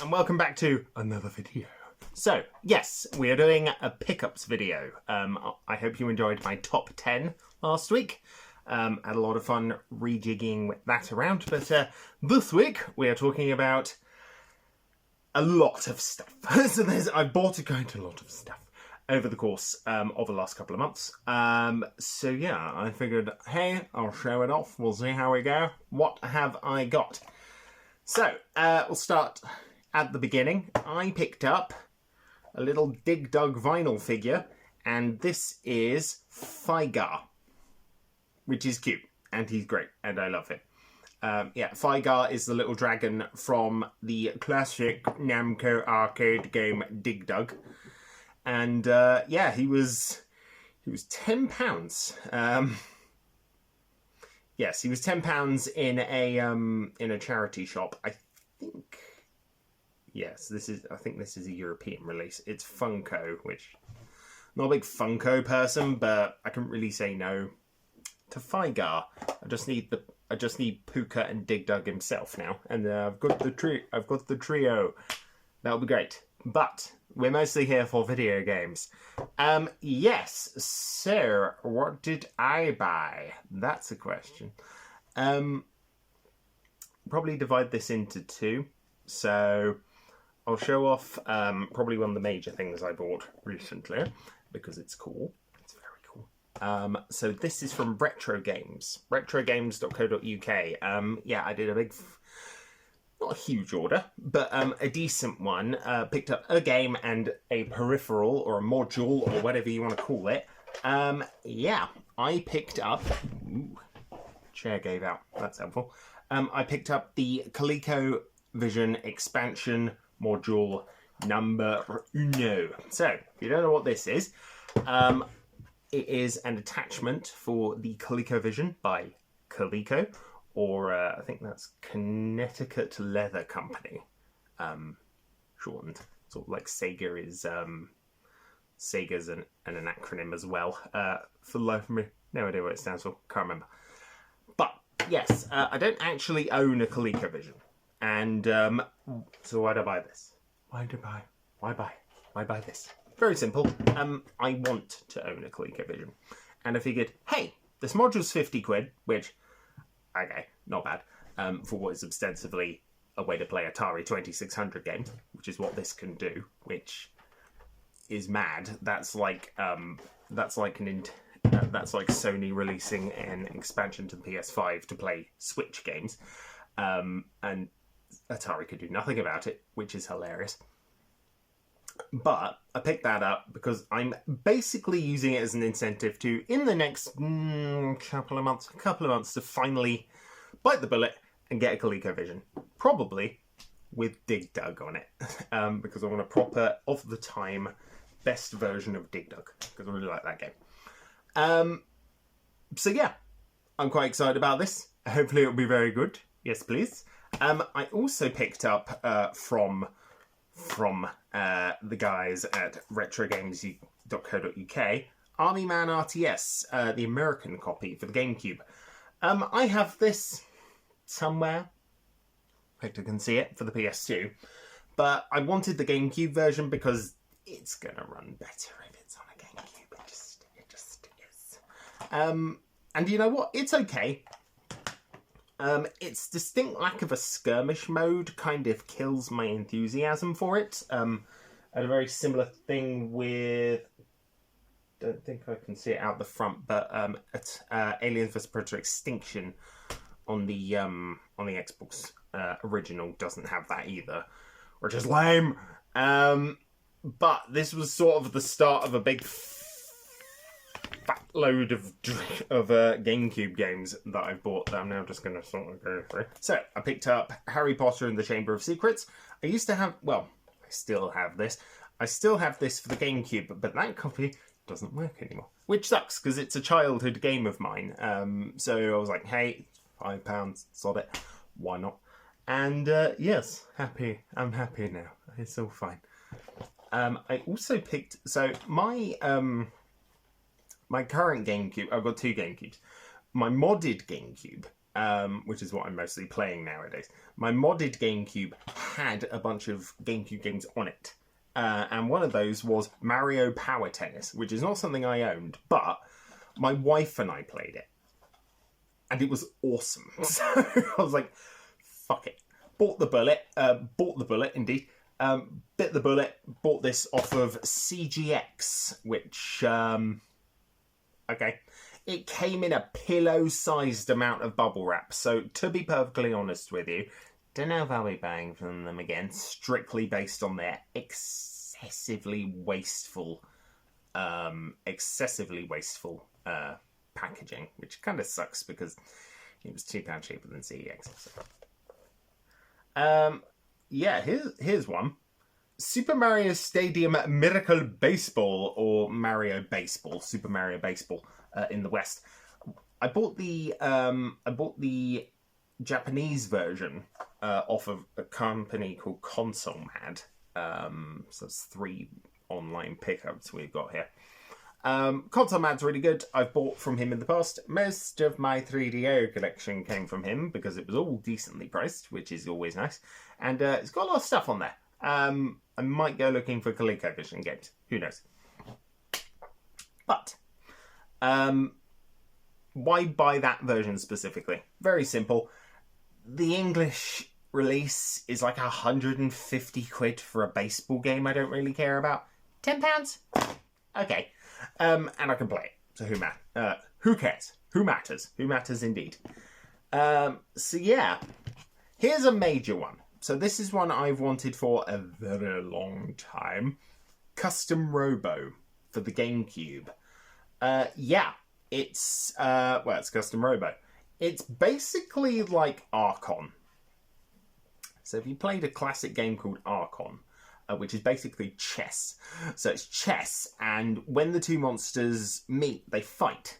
and welcome back to another video. So, yes, we are doing a pickups video. I hope you enjoyed my top 10 last week. Had a lot of fun rejigging that around, but this week we are talking about a lot of stuff. So I've bought a lot of stuff over the course of the last couple of months. So yeah, I figured, hey, I'll show it off. We'll see how we go. What have I got? So, we'll start at the beginning. I picked up a little Dig Dug vinyl figure, and this is Fygar, which is cute, and he's great, and I love him. Yeah, Fygar is the little dragon from the classic Namco arcade game Dig Dug, and yeah, he was £10. Yes, he was £10 in a charity shop. I think. Yes, I think this is a European release. It's Funko, which I'm not a big Funko person, but I couldn't really say no to Fygar. I just need Puka and Dig Dug himself now, and I've got the trio. That'll be great. But we're mostly here for video games. Yes, so what did I buy? That's a question. Probably divide this into two. So I'll show off probably one of the major things I bought recently, because it's cool. It's very cool. So this is from Retro Games, retrogames.co.uk. Yeah, I did a big... not a huge order, but a decent one. Picked up a game and a peripheral, or a module, or whatever you want to call it. Yeah, I picked up... Ooh, chair gave out. That's helpful. I picked up the ColecoVision expansion module number uno. So, if you don't know what this is, it is an attachment for the ColecoVision by Coleco, or I think that's Connecticut Leather Company, shortened. Sort of like Sega is, Sega's an acronym as well. For the life of me, no idea what it stands for, can't remember. But, yes, I don't actually own a ColecoVision. And, so why did I buy this? Why buy this? Very simple. I want to own a ColecoVision. And I figured, hey, this module's 50 quid, which... okay, not bad, for what is ostensibly a way to play Atari 2600 game, which is what this can do, which is mad. That's like Sony releasing an expansion to the PS5 to play Switch games, and Atari could do nothing about it, which is hilarious. But I picked that up because I'm basically using it as an incentive to, in the next couple of months, to finally bite the bullet and get a ColecoVision. Probably with Dig Dug on it. Because I want a proper, of the time, best version of Dig Dug. Because I really like that game. So yeah, I'm quite excited about this. Hopefully it'll be very good. Yes, please. I also picked up from the guys at retrogames.co.uk, Army Man RTS, the American copy for the GameCube. I have this somewhere. Hopefully you can see it for the PS2. But I wanted the GameCube version because it's going to run better if it's on a GameCube. It just is. And you know what? It's okay. Its distinct lack of a skirmish mode kind of kills my enthusiasm for it. I had a very similar thing with... don't think I can see it out the front, but Aliens vs Predator Extinction on the Xbox original doesn't have that either, which is lame. But this was sort of the start of a big fat load of GameCube games that I've bought that I'm now just going to sort of go through. So, I picked up Harry Potter and the Chamber of Secrets. I used to have, well, I still have this. I still have this for the GameCube, but that copy doesn't work anymore. Which sucks, because it's a childhood game of mine. So I was like, hey, £5, sod it. Why not? And yes, happy. I'm happy now. It's all fine. I also picked, so my current GameCube, I've got two GameCubes. My modded GameCube which is what I'm mostly playing nowadays. My modded GameCube had a bunch of GameCube games on it. And one of those was Mario Power Tennis, which is not something I owned, but my wife and I played it. And it was awesome. So I was like, fuck it. Bought the bullet, indeed. Bit the bullet, bought this off of CGX, which, okay. It came in a pillow-sized amount of bubble wrap. So, to be perfectly honest with you, don't know if I'll be buying from them again, strictly based on their excessively wasteful packaging, which kind of sucks because it was £2 cheaper than CEX. So. Yeah, here's one. Super Mario Stadium Miracle Baseball, or Mario Baseball, Super Mario Baseball in the West. I bought the Japanese version off of a company called Console Mad. So it's 3 online pickups we've got here. Console Mad's really good. I've bought from him in the past. Most of my 3DO collection came from him because it was all decently priced, which is always nice. And it's got a lot of stuff on there. I might go looking for ColecoVision games. Who knows? But why buy that version specifically? Very simple. The English release is like 150 quid for a baseball game I don't really care about. £10? Okay. And I can play it. So who cares? Who matters? Who matters indeed. So yeah. Here's a major one. So this is one I've wanted for a very long time. Custom Robo for the GameCube. Yeah. It's Custom Robo. It's basically like Archon. So if you played a classic game called Archon, which is basically chess. So it's chess, and when the two monsters meet, they fight.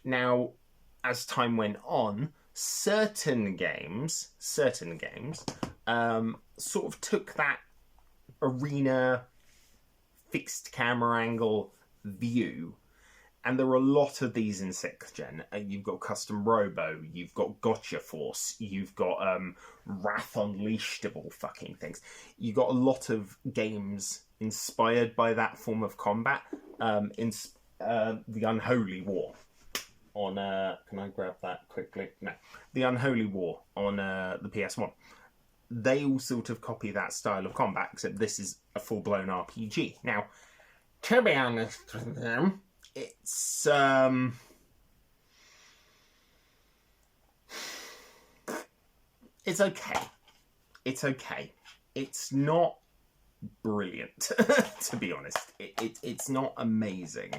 Now, as time went on, certain games sort of took that arena fixed camera angle view. And there are a lot of these in 6th gen. You've got Custom Robo, you've got Gotcha Force, you've got Wrath Unleashed of all fucking things. You've got a lot of games inspired by that form of combat. The Unholy War on... can I grab that quickly? No. The Unholy War on the PS1. They all sort of copy that style of combat, except this is a full-blown RPG. Now, to be honest with them... It's okay. It's okay. It's not brilliant, to be honest. It's not amazing.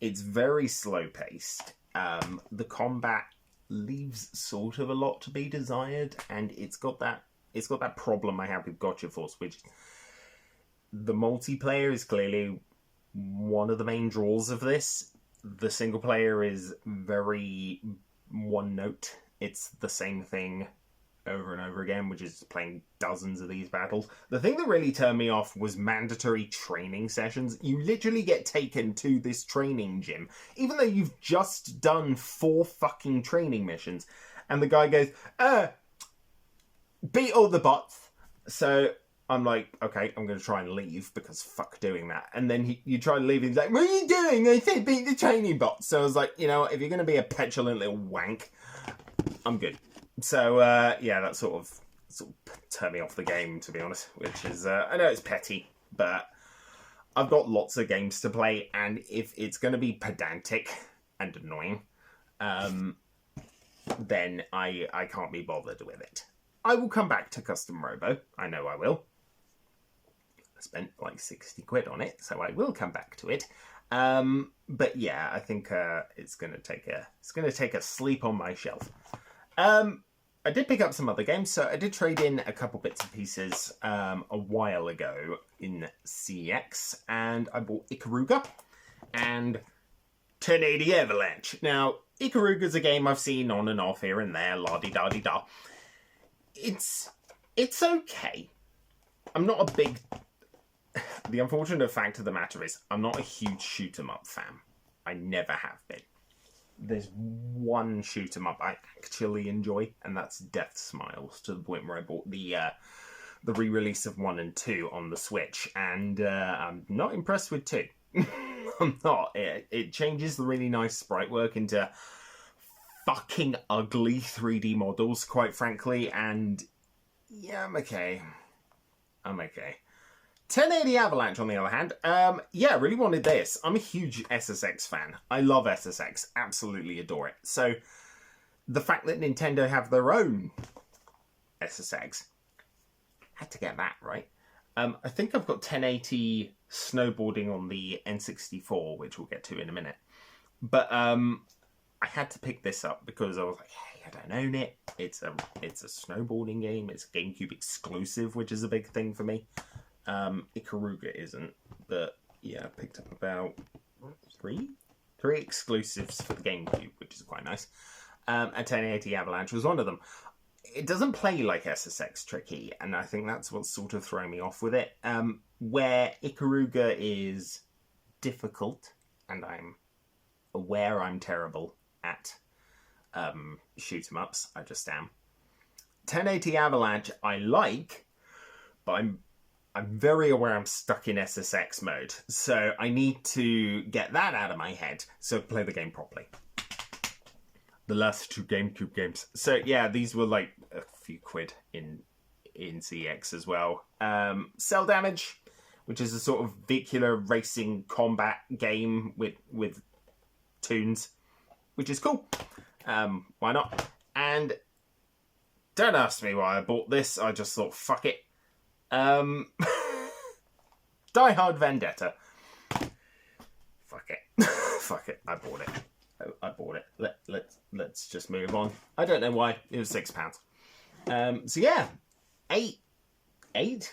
It's very slow-paced. The combat leaves sort of a lot to be desired, and it's got that problem I have with Gotcha Force, which the multiplayer is clearly one of the main draws of this. The single player is very one note. It's the same thing over and over again, which is playing dozens of these battles. The thing that really turned me off was mandatory training sessions. You literally get taken to this training gym, even though you've just done 4 fucking training missions. And the guy goes, beat all the bots. So I'm like, okay, I'm going to try and leave because fuck doing that. And then you try to leave and he's like, what are you doing? I said beat the training bots. So I was like, you know, if you're going to be a petulant little wank, I'm good. So, yeah, that sort of turned me off the game, to be honest, which is, I know it's petty, but I've got lots of games to play, and if it's going to be pedantic and annoying, then I can't be bothered with it. I will come back to Custom Robo. I know I will. Spent like 60 quid on it, so I will come back to it. But yeah, I think it's gonna take a sleep on my shelf. I did pick up some other games, so I did trade in a couple bits and pieces a while ago in CX, and I bought Ikaruga and 1080 Avalanche. Now, Ikaruga's a game I've seen on and off here and there, la-di-da-di-da. It's okay. I'm not a big... The unfortunate fact of the matter is, I'm not a huge shoot-'em-up fan. I never have been. there's one shoot 'em up I actually enjoy, and that's Death Smiles, to the point where I bought the re-release of 1 and 2 on the Switch, and I'm not impressed with 2. I'm not. It changes the really nice sprite work into fucking ugly 3D models, quite frankly, and yeah, I'm okay. 1080 Avalanche, on the other hand, yeah, really wanted this. I'm a huge SSX fan. I love SSX. Absolutely adore it. So, the fact that Nintendo have their own SSX, had to get that, right? I think I've got 1080 snowboarding on the N64, which we'll get to in a minute. But I had to pick this up because I was like, hey, I don't own it. It's a snowboarding game. It's a GameCube exclusive, which is a big thing for me. Ikaruga isn't, but yeah, I picked up about three exclusives for the GameCube, which is quite nice. And 1080 Avalanche was one of them. It doesn't play like SSX Tricky, and I think that's what's sort of thrown me off with it. Where Ikaruga is difficult, and I'm aware I'm terrible at shoot 'em ups. I just am. 1080 Avalanche I like, but I'm very aware I'm stuck in SSX mode, so I need to get that out of my head so play the game properly. The last 2 GameCube games. So yeah, these were like a few quid in CX as well. Cell Damage, which is a sort of vehicular racing combat game with tunes, which is cool. Why not? And don't ask me why I bought this. I just thought, fuck it. Die Hard Vendetta. Fuck it. Fuck it. I bought it. Let's just move on. I don't know why. It was £6. So yeah, 9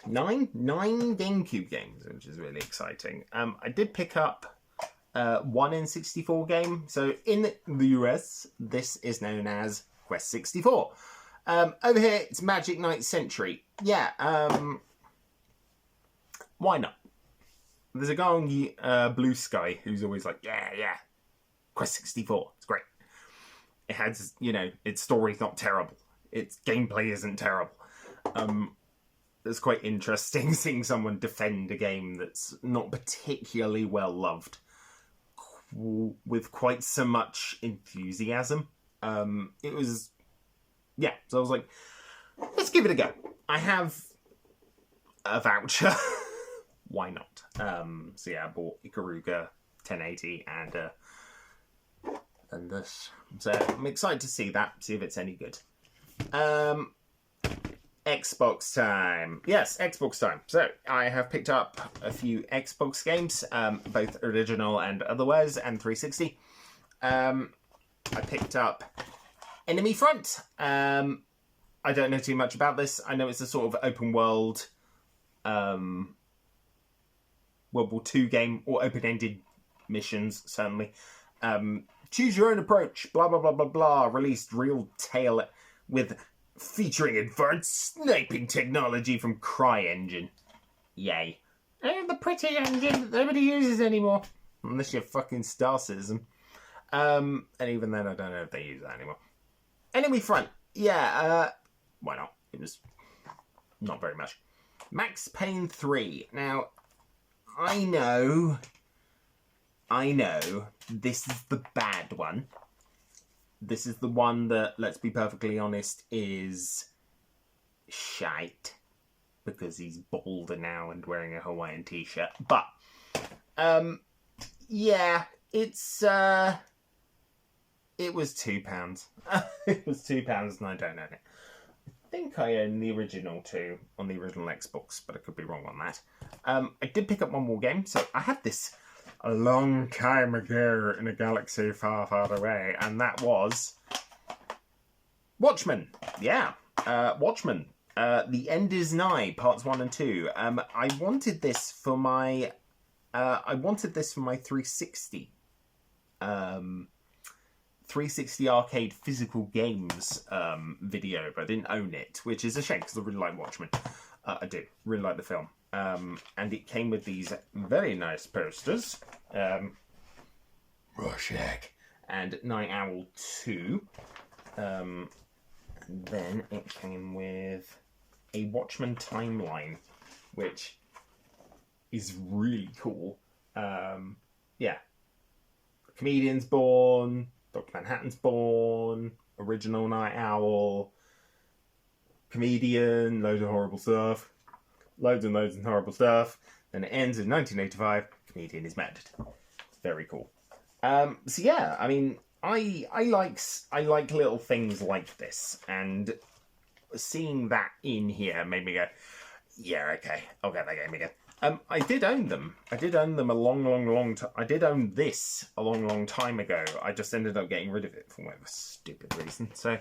GameCube games, which is really exciting. I did pick up one N64 game. So in the US, this is known as Quest 64. Over here, it's Magic Knight Century. Yeah, why not? There's a guy on Blue Sky who's always like, yeah, Quest 64, it's great. It has, its story's not terrible. Its gameplay isn't terrible. It's quite interesting seeing someone defend a game that's not particularly well loved with quite so much enthusiasm. It was, yeah, so I was like, let's give it a go. I have a voucher. Why not? So yeah, I bought Ikaruga 1080 and this. So I'm excited to see if it's any good. Xbox time. Yes, Xbox time. So I have picked up a few Xbox games, both original and otherwise, and 360. I picked up Enemy Front. I don't know too much about this. I know it's a sort of open world World War II game, or open-ended missions, certainly. Choose your own approach, blah, blah, blah, blah, blah. Released real tale featuring advanced sniping technology from CryEngine. Yay. The pretty engine that nobody uses anymore. Unless you're fucking Star Citizen. And even then, I don't know if they use that anymore. Enemy Front. Yeah, why not? It was not very much. Max Payne 3. Now, I know, this is the bad one. This is the one that, let's be perfectly honest, is shite. Because he's balder now and wearing a Hawaiian t-shirt. But, yeah, it was £2. It was £2 and I don't own it. I think I own the original too, on the original Xbox, but I could be wrong on that. I did pick up one more game, so I had this a long time ago in a galaxy far, far away, and that was Watchmen. Yeah, Watchmen. The End is Nigh, parts 1 and 2. I wanted this for my 360. 360 arcade physical games video, but I didn't own it, which is a shame because I really like Watchmen. I do really like the film, and it came with these very nice posters. Rorschach, and Night Owl 2. And then it came with a Watchmen timeline, which is really cool. Yeah. Comedian's born, Dr. Manhattan's born, original Night Owl, comedian, loads of horrible stuff, loads and horrible stuff. Then it ends in 1985, comedian is murdered. It's very cool. So yeah, I mean, I like little things like this, and seeing that in here made me go, yeah, okay, I'll get that game again. I did own them. I did own them a long time. I did own this a long time ago. I just ended up getting rid of it for whatever stupid reason. So,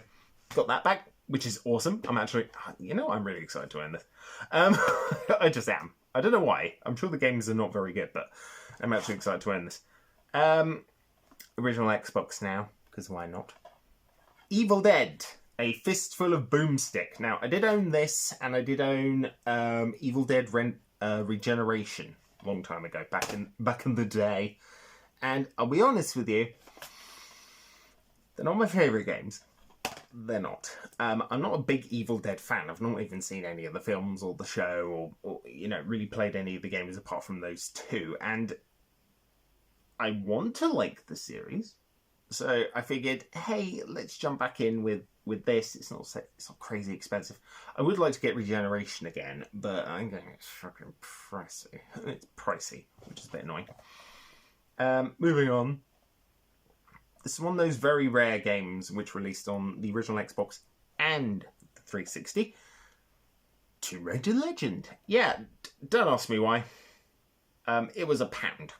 got that back, which is awesome. I'm actually, I'm really excited to own this. I just am. I don't know why. I'm sure the games are not very good, but I'm actually excited to own this. Original Xbox now, because why not? Evil Dead, a fistful of boomstick. Now, I did own this, and I did own Evil Dead Regeneration a long time ago, back in the day. And I'll be honest with you, they're not my favourite games. They're not. I'm not a big Evil Dead fan. I've not even seen any of the films or the show, or really played any of the games apart from those two. And I want to like the series, so I figured, hey, let's jump back in with this. It's not crazy expensive. I would like to get Regeneration again, but I'm going, it's fucking pricey. It's pricey, which is a bit annoying. Moving on. This is one of those very rare games which released on the original Xbox and the 360. Tomb Raider Legend. Yeah, don't ask me why. It was £1.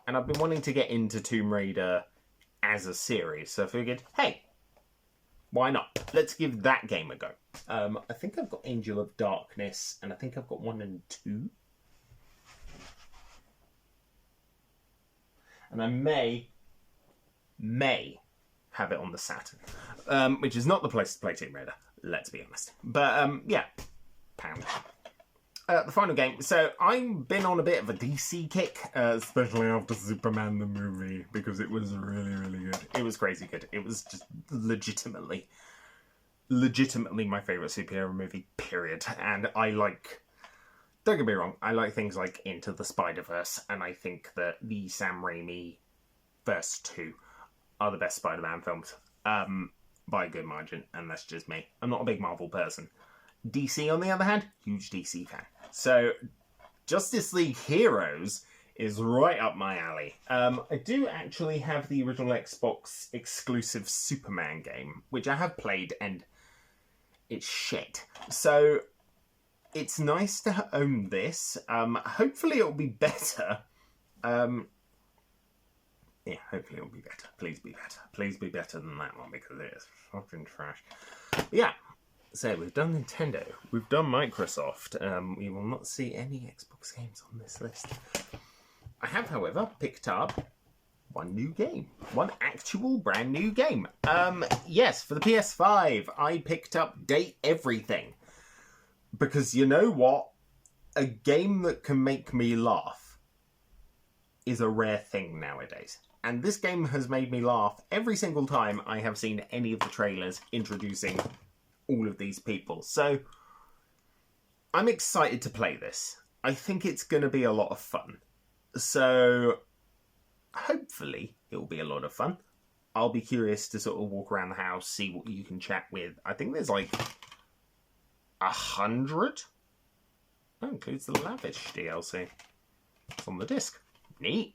And I've been wanting to get into Tomb Raider as a series, so I figured, hey, why not? Let's give that game a go. I think I've got Angel of Darkness, and I think I've got 1 and 2. And I may have it on the Saturn, which is not the place to play Tomb Raider, let's be honest. But, yeah, £1. The final game. So I've been on a bit of a DC kick, especially after Superman the movie, because it was really good. It was crazy good. It was just legitimately my favourite superhero movie, period. And don't get me wrong, I like things like Into the Spider-Verse, and I think that the Sam Raimi first 2 are the best Spider-Man films, by a good margin, and that's just me. I'm not a big Marvel person. DC, on the other hand, huge DC fan. So, Justice League Heroes is right up my alley. I do actually have the original Xbox exclusive Superman game, which I have played, and it's shit. So, it's nice to own this. Hopefully it'll be better. Yeah, hopefully it'll be better. Please be better. Please be better than that one, because it is fucking trash. But yeah. So we've done Nintendo, we've done Microsoft, we will not see any Xbox games on this list. I have, however, picked up one new game. One actual brand new game. Yes, for the PS5, I picked up Date Everything. Because you know what? A game that can make me laugh is a rare thing nowadays. And this game has made me laugh every single time I have seen any of the trailers introducing all of these people. So I'm excited to play this. I think it's going to be a lot of fun. So hopefully it will be a lot of fun. I'll be curious to sort of walk around the house, see what you can chat with. I think there's like 100. That includes the Lavish DLC. It's on the disc. Neat.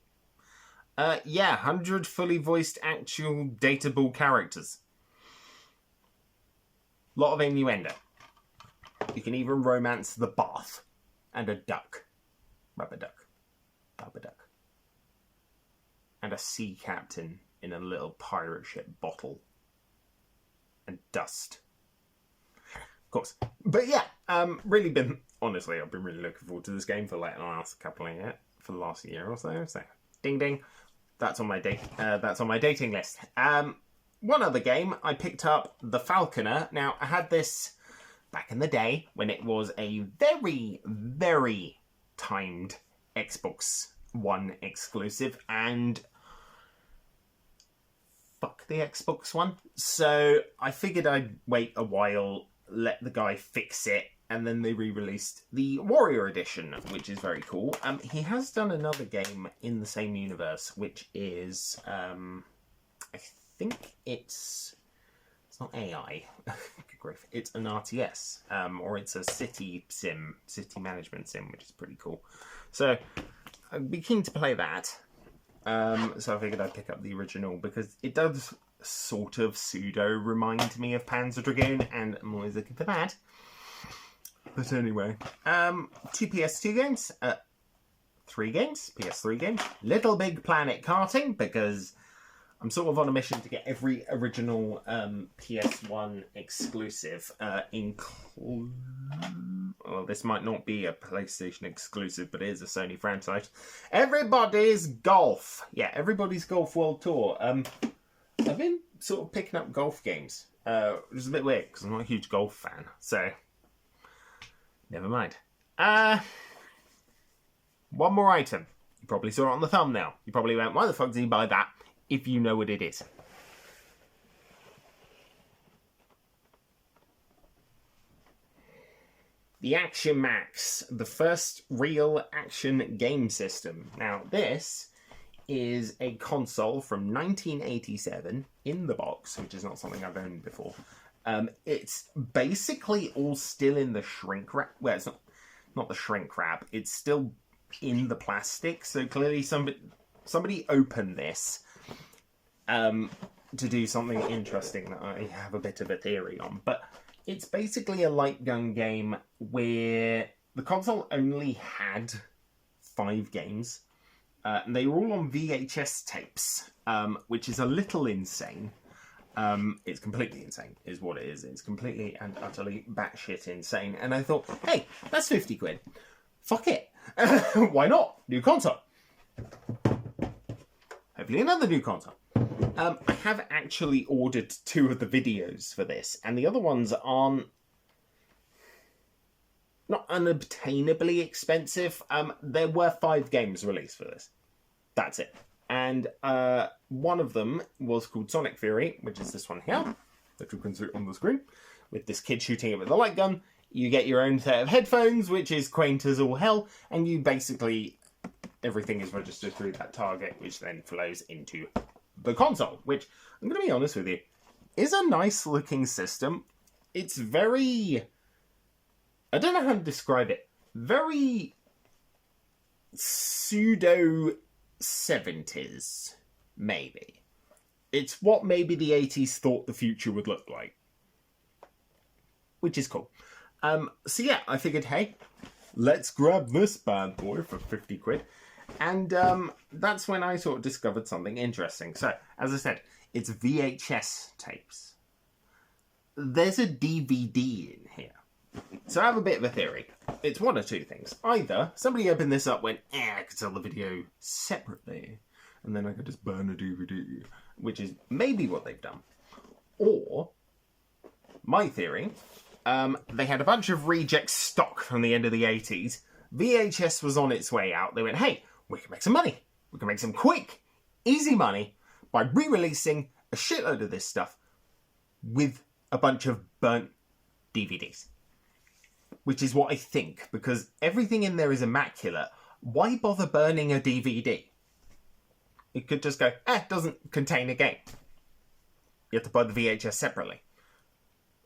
Yeah, 100 fully voiced actual dateable characters. Lot of innuendo. You can even romance the bath. And a duck. Rubber duck. Rubber duck. And a sea captain in a little pirate ship bottle. And dust. Of course. But yeah, really been... Honestly, I've been really looking forward to this game for like the last couple of years. For the last year or so. So, ding ding. That's on my dating list. One other game, I picked up The Falconer. Now, I had this back in the day when it was a very, very timed Xbox One exclusive, and fuck the Xbox One. So I figured I'd wait a while, let the guy fix it, and then they re-released the Warrior Edition, which is very cool. He has done another game in the same universe, which is, I think it's not AI. Good grief. It's an RTS, or it's a city management sim, which is pretty cool. So I'd be keen to play that. So I figured I'd pick up the original because it does sort of pseudo remind me of Panzer Dragoon, and I'm always looking for that. But anyway, 2 PS2 games, 3 games, PS3 games, Little Big Planet karting, because I'm sort of on a mission to get every original PS1 exclusive, well, this might not be a PlayStation exclusive, but it is a Sony franchise. Everybody's Golf. Yeah, Everybody's Golf World Tour. I've been sort of picking up golf games, which is a bit weird, because I'm not a huge golf fan, so never mind. One more item. You probably saw it on the thumbnail. You probably went, why the fuck did he buy that? If you know what it is. The Action Max, the first real action game system. Now, this is a console from 1987 in the box, which is not something I've owned before. It's basically all still in the shrink wrap. Well, it's not the shrink wrap. It's still in the plastic. So clearly somebody opened this to do something interesting that I have a bit of a theory on. But it's basically a light gun game where the console only had 5 games. And they were all on VHS tapes, which is a little insane. It's completely insane, is what it is. It's completely and utterly batshit insane. And I thought, hey, that's 50 quid. Fuck it. Why not? New console. Hopefully another new console. I have actually ordered 2 of the videos for this, and the other ones aren't not unobtainably expensive. There were 5 games released for this. That's it. And one of them was called Sonic Fury, which is this one here, that you can see on the screen, with this kid shooting it with a light gun. You get your own set of headphones, which is quaint as all hell, and you basically, everything is registered through that target, which then flows into the console, which, I'm going to be honest with you, is a nice looking system. It's very, I don't know how to describe it, very pseudo 70s, maybe. It's what maybe the 80s thought the future would look like, which is cool. So yeah, I figured, hey, let's grab this bad boy for 50 quid. And that's when I sort of discovered something interesting. So, as I said, it's VHS tapes. There's a DVD in here. So I have a bit of a theory. It's one of 2 things. Either somebody opened this up, went, I could sell the video separately, and then I could just burn a DVD, which is maybe what they've done. Or, my theory, they had a bunch of reject stock from the end of the 80s. VHS was on its way out. They went, hey, we can make some money. We can make some quick, easy money by re-releasing a shitload of this stuff with a bunch of burnt DVDs. Which is what I think, because everything in there is immaculate. Why bother burning a DVD? It could just go, it doesn't contain a game. You have to buy the VHS separately.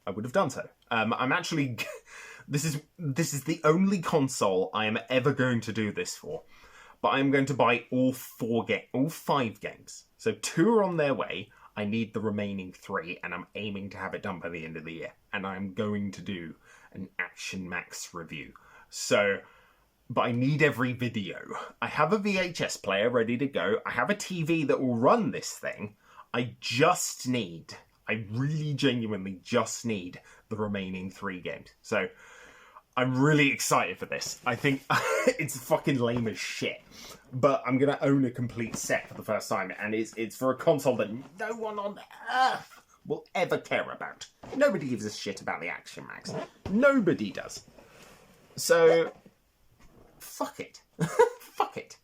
I would have done so. I'm actually... This is the only console I am ever going to do this for. But I'm going to buy all 5 games. So 2 are on their way. I need the remaining 3, and I'm aiming to have it done by the end of the year. And I'm going to do an Action Max review. So, but I need every video. I have a VHS player ready to go. I have a TV that will run this thing. I really genuinely just need the remaining 3 games. So, I'm really excited for this. I think it's fucking lame as shit. But I'm going to own a complete set for the first time. And it's for a console that no one on earth will ever care about. Nobody gives a shit about the Action Max. Nobody does. So, fuck it. Fuck it.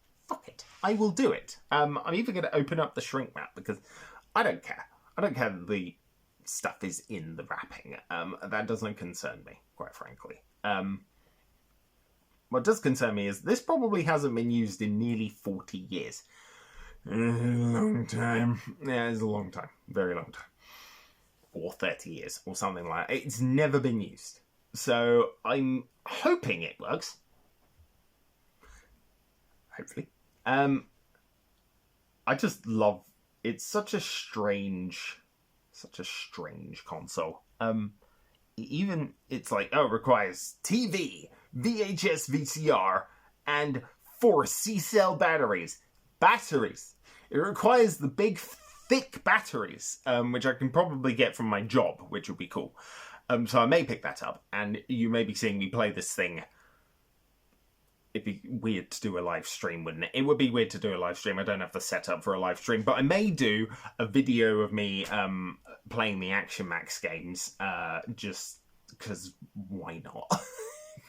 I will do it. I'm even going to open up the shrink wrap because I don't care. I don't care that the stuff is in the wrapping. That doesn't concern me, quite frankly. What does concern me is this probably hasn't been used in nearly 40 years. A long time. Yeah, it's a long time. Very long time. Or 30 years, or something like that. It's never been used. So I'm hoping it works. Hopefully. I just love... It's such a strange console. Even it's like, oh, it requires TV, VHS, VCR, and 4 C-cell batteries. Batteries. It requires the big, thick batteries, which I can probably get from my job, which would be cool. So I may pick that up, and you may be seeing me play this thing. It'd be weird to do a live stream, wouldn't it? It would be weird to do a live stream. I don't have the setup for a live stream, but I may do a video of me playing the Action Max games, just because why not?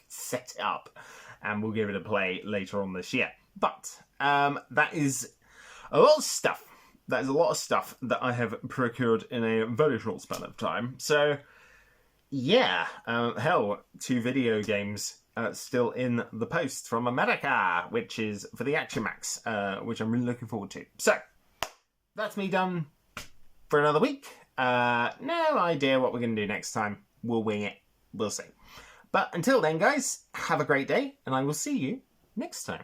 Set it up, and we'll give it a play later on this year. But that is a lot of stuff. That is a lot of stuff that I have procured in a very short span of time. So, yeah, hell, 2 video games still in the post from America, which is for the Action Max, which I'm really looking forward to. So, that's me done for another week. No idea what we're going to do next time. We'll wing it. We'll see. But until then, guys, have a great day, and I will see you next time.